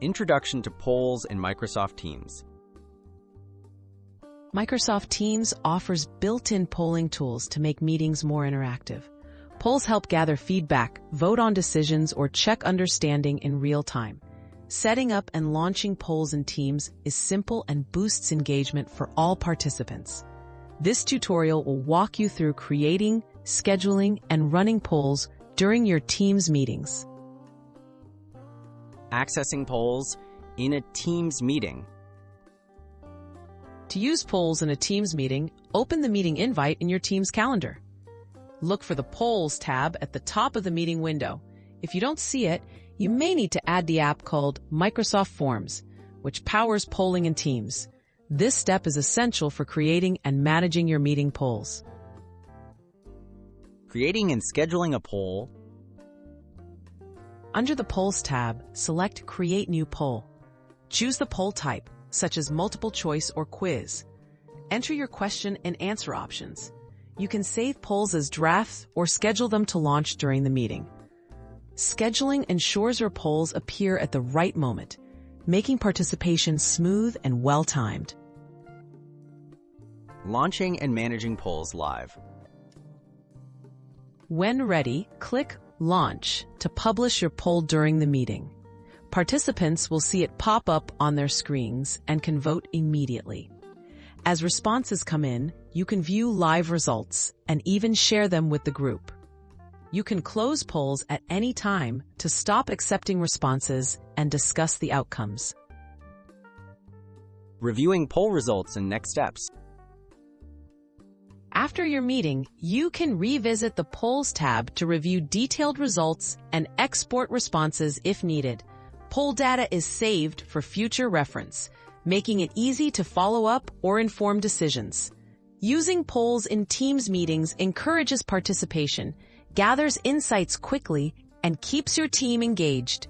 Introduction to polls in Microsoft Teams. Microsoft Teams offers built-in polling tools to make meetings more interactive. Polls help gather feedback, vote on decisions, or check understanding in real time. Setting up and launching polls in Teams is simple and boosts engagement for all participants. This tutorial will walk you through creating, scheduling, and running polls during your Teams meetings. Accessing polls in a Teams meeting. To use polls in a Teams meeting, open the meeting invite in your Teams calendar. Look for the Polls tab at the top of the meeting window. If you don't see it, you may need to add the app called Microsoft Forms, which powers polling in Teams. This step is essential for creating and managing your meeting polls. Creating and scheduling a poll. Under the Polls tab, select Create New Poll. Choose the poll type, such as multiple choice or quiz. Enter your question and answer options. You can save polls as drafts or schedule them to launch during the meeting. Scheduling ensures your polls appear at the right moment, making participation smooth and well-timed. Launching and managing polls live. When ready, click Launch to publish your poll during the meeting. Participants will see it pop up on their screens and can vote immediately. As responses come in, you can view live results and even share them with the group. You can close polls at any time to stop accepting responses and discuss the outcomes. Reviewing poll results and next steps. After your meeting, you can revisit the Polls tab to review detailed results and export responses if needed. Poll data is saved for future reference, making it easy to follow up or inform decisions. Using polls in Teams meetings encourages participation, gathers insights quickly, and keeps your team engaged.